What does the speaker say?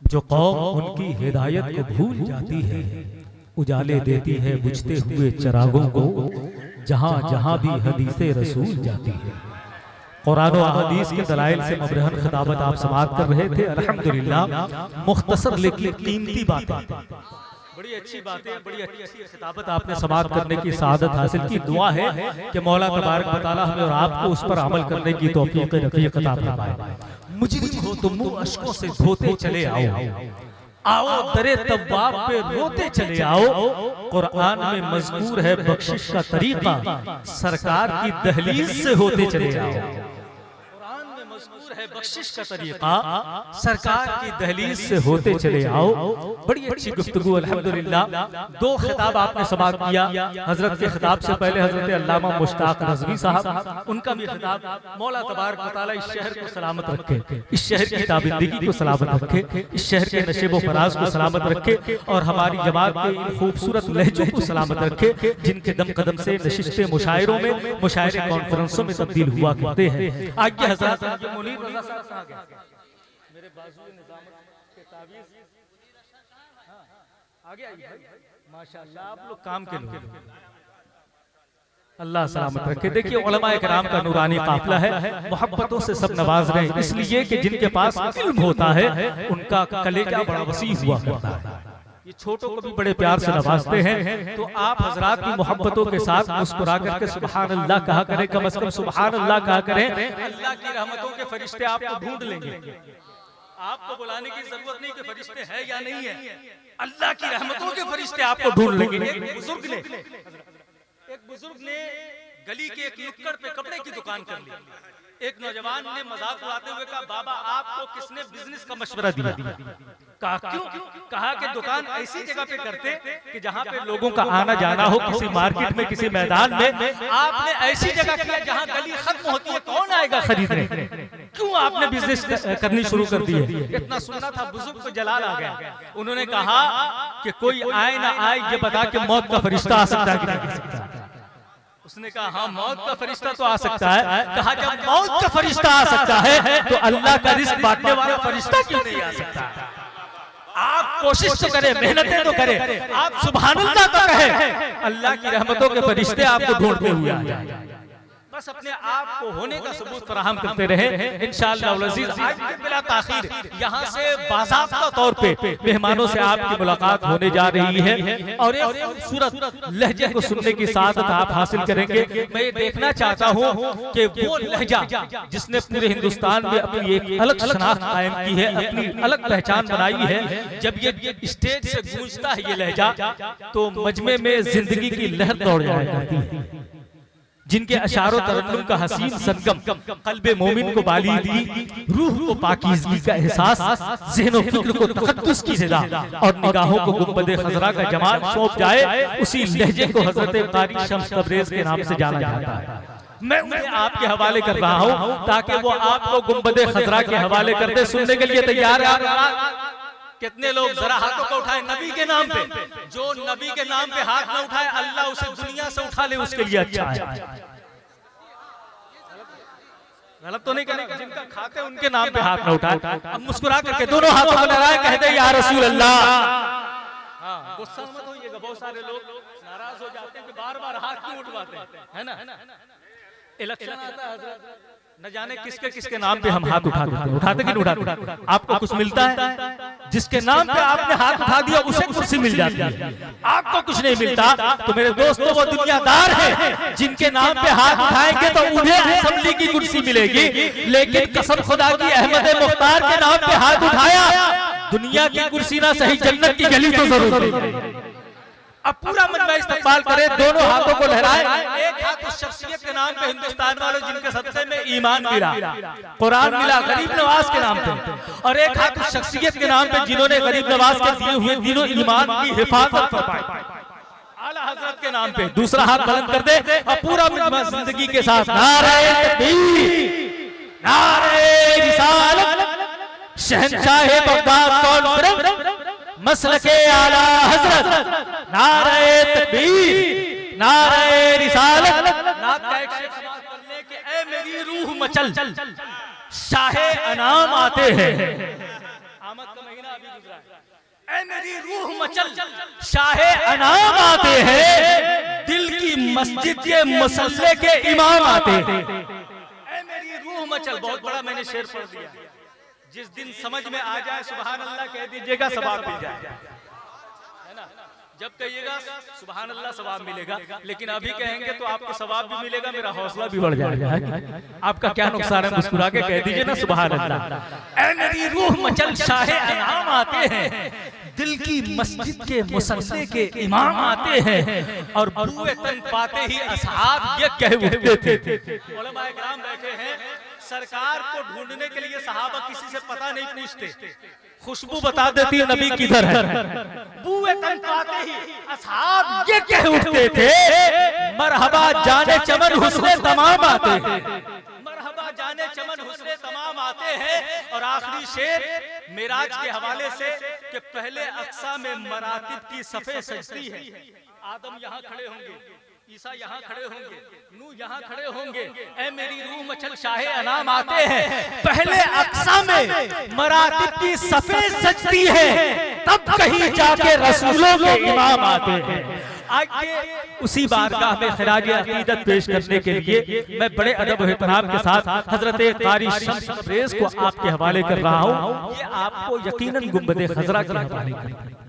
जो कौम उनकी हिदायत को भूल जाती है, उजाले देती है बुझते हुए चिरागों को, जहां जहां भी हदीसे रसूल जाती है। कुरान और हदीस के दलाइल से मबरहन खिताबत आप समाअत कर रहे थे। अल्हम्दुलिल्लाह मुख्तसर लेकिन कीमती बातें, बड़ी अच्छी बातें, बड़ी अच्छी खिताबत आपने समाअत करने की सआदत हासिल की। दुआ है कि मौला तबारक व तआला हमें और आपको उस पर अमल करने की तौफीक रफीक अता फरमाए। मुजरिम हो तो मुंह अश्कों से धोते चले आओ दरे तव्वाब पे रोते चले आओ। कुरान में मज़कूर है बख्शिश का तरीका, सरकार की दहलीज से होते चले आओ। है बख्शिश का तरीका, सरकार की दहलीज से होते चले आओ। बड़ी अच्छी गुफ्तगू अल्हम्दुलिल्लाह। दो खिताब आपने समाअत किया। हजरत के खिताब से पहले हजरत अल्लामा मुश्ताक नज़वी साहब, उनका भी खिताब, मौला तबारक व तआला इस शहर को सलामत रखे, इस शहर की ताबिंदगी को सलामत रखे, इस शहर के नशेब व फराज को सलामत रखे और हमारी जमात के इन खूबसूरत लहजों को सलामत रखे, जिनके दम कदम से नशिस्ते मुशायरों में, मुशायरे कॉन्फ्रेंसों में तब्दील हुआ करते हैं। आगे हजरत मेरे बाजू निजामत के ताबीज़ आगे आइए। माशाअल्लाह आप लोग काम के लोग, अल्लाह सलामत रखे। देखिए उलमाए किराम का नूरानी काफिला है, मोहब्बतों से सब नवाज रहे हैं, इसलिए कि जिनके पास इल्म होता है उनका कलेजा बड़ा वसी हुआ करता है। ये छोटों को भी बड़े प्यार से नवाजते हैं। तो आप हजरात भी मोहब्बतों के साथ मुस्कुरा करके सुभान अल्लाह कहा करें, कम से कम सुभान अल्लाह कहा करें। अल्लाह की रहमतों के फरिश्ते आपको ढूंढ लेंगे। आपको बुलाने की जरूरत नहीं कि फरिश्ते हैं या नहीं है, अल्लाह की रहमतों के फरिश्ते आपको ढूंढ लेंगे। एक बुजुर्ग ने गली के एक नुक्कड़ पे कपड़े की दुकान कर ली। एक नौजवान ने मजाक उड़ाते हुए कहा, बाबा आपको किसने बिजनेस का मशवरा दिया? कहा क्यों? कहा कि दुकान ऐसी जगह पे करते कि जहाँ पे लोगों का आना जाना हो, किसी मार्केट में, किसी मैदान में। आपने ऐसी जगह किया जहाँ गली खत्म होती है, कौन आएगा खरीदने? क्यों आपने बिजनेस करनी शुरू कर दी है? इतना सुनना था, बुजुर्ग को जलाल आ गया। उन्होंने कहा कि कोई आए ना आए ये बता के मौत का फरिश्ता आ सकता है कि नहीं आ सकता? उसने कहा हाँ मौत का फरिश्ता तो आ सकता है। कहा जब मौत का फरिश्ता आ सकता है तो अल्लाह का रिज़्क बांटने वाला फरिश्ता क्यों नहीं आ सकता? आप कोशिश तो करें, मेहनतें तो करें, आप सुभान अल्लाह तो कहें, अल्लाह की रहमतों के फरिश्ते आपको ढूंढते हुए आ जाएं। बस अपने आप को होने का सबूत फराहम करते रहे। इंशाअल्लाह अज़ीज़ आज बिला ताखीर यहाँ से बाज़ाब्ता तौर पे मेहमानों से आपकी मुलाकात होने जा रही है और एक खूबसूरत लहजे को सुनने की सादत आप हासिल करेंगे। मैं ये देखना चाहता हूँ कि वो लहजा जिसने पूरे हिंदुस्तान में अपनी एक अलग शनाख्त कायम की है, अपनी अलग पहचान बनाई है, जब ये स्टेज से गूंजता है ये लहजा तो मजमे में जिंदगी की लहर दौड़ जाया करती है। जिनके अशारो तरन्नुम का हसीन संगम कल्बे मोमिन को बालीदी, रूह को पाकीज़गी का एहसास, ज़हन व फिक्र को तक़द्दुस की रिदा और निगाहों को गुंबदे खज़रा का जमाल सौंप जाए, उसी लहजे को हज़रत क़ारी शम्स तबरेज़ के नाम से जाना जाता है। मैं उन्हें आपके हवाले कर रहा हूँ ताकि वो आपको गुंबदे खज़रा के हवाले करते सुनने के लिए तैयार है। कितने लोग जरा हाथों को उठाए नबी के नाम पे? जो नबी के नाम पे हाथ न उठाए अल्लाह उसे दुनिया से उठा ले, उसके लिए अच्छा है। गलत तो नहीं करेगा? जिनका खाते उनके नाम पे हाथ न उठाए। अब मुस्कुरा करके दोनों हाथों को लहराए, कहते या रसूल अल्लाह। हाँ, गुस्सा मत होइएगा, बहुत सारे लोग नाराज हो जाते हैं कि बार-बार हाथ क्यों उठवाते हैं, है ना? इलेक्शन आता है, न जाने किसके किसके नाम पे हम हाथ उठा देते हैं। उठाते कि नहीं उठाते? आपको कुछ मिलता है? जिसके नाम पे आपने हाथ उठा दिया उसे कुर्सी मिल जाती है, आपको कुछ नहीं मिलता। तो मेरे दोस्तों वो दुनियादार है जिनके नाम पे हाथ उठाएंगे तो उन्हें असेंबली की कुर्सी मिलेगी, लेकिन कसम खुदा की अहमद मुख्तार के नाम पे हाथ उठाया, दुनिया की कुर्सी ना सही जन्नत की गली तो जरूर मिलेगी। अब पूरा मजमा इस्तकबाल करे, दोनों हाथों को लहराए। एक हाथ उस शख्सियत के नाम पे हिंदुस्तान वालों जिनके सदक़े में ईमान मिला, कुरान मिला गरीब नवाज के नाम पे, और एक हाथ उस शख्सियत के नाम पे जिन्होंने गरीब नवाज के दिए हुए दिनों ईमान की हिफाजत फरमाई, आला हज़रत के नाम पे। दूसरा हाथ बुलंद कर दे और पूरा मजमा जिंदगी के साथ नारे तकबीर, नारे रिसालत, शहंशाह बगदाद कॉन्फ्रेंस, मसलके आला हजरत, नारे तकबीर, नारे रिसालत। नात का एक शेर समाप्त करने के ऐ मेरी रूह मचल, शाहे अनाम आते हैं। आमद का महीना भी गुजरा है। ऐ मेरी रूह मचल शाहे अनाम आते हैं, दिल की मस्जिद के मुसल्ले के इमाम आते हैं। ऐ मेरी रूह मचल, बहुत बड़ा मैंने शेर पढ़ दिया। जिस दिन समझ में आ जाए सुभान अल्लाह कह दीजिएगा, सवाब मिल जाएगा, है ना। जब कहिएगा सुभान अल्लाह सवाब मिलेगा, लेकिन अभी कहेंगे तो आपको सवाब भी मिलेगा, मेरा हौसला भी बढ़ जाएगा। आपका क्या नुकसान है, मुस्कुरा के कह दीजिए ना सुभान अल्लाह। ऐ मेरी रूह मचल शाहे अनाम आते हैं, दिल की मस्जिद के मुसल्ले के इमाम आते हैं, और बुए तन पाते ही असहाब ये कह उठते थे। उलमाए किराम बैठे हैं, सरकार को ढूंढने के लिए सहाबा किसी से पता नहीं पूछते, खुशबू बता देती है नबी किधर है। बुए तन पाते ही असहाब ये कह उठते थे, मरहबा जाने चमन हुस्ने तमाम आते हैं, मरहबा जाने चमन हुस्ने तमाम आते हैं। और आखिरी शेर मेराज के हवाले से कि पहले अक्सा में मरातिब की सफे सजती है। आदम यहाँ खड़े होंगे, ईसा यहाँ खड़े होंगे, नूह यहाँ खड़े होंगे। ऐ मेरी रूह मचल शाहे अनाम आते हैं, पहले अक्सा में मरातिब की सफे सजती है, तब कहीं जाके रसूलों के इमाम आते हैं। आइए उसी बारगाह में खिराज अकीदत पेश करने के लिए मैं बड़े अदब और एहतराम के साथ हजरत कारी शम्स तब्रेज़ को आपके हवाले कर रहा हूँ। ये आपको यकीनन गुंबद खजरा के हवाले कर रहा हूं।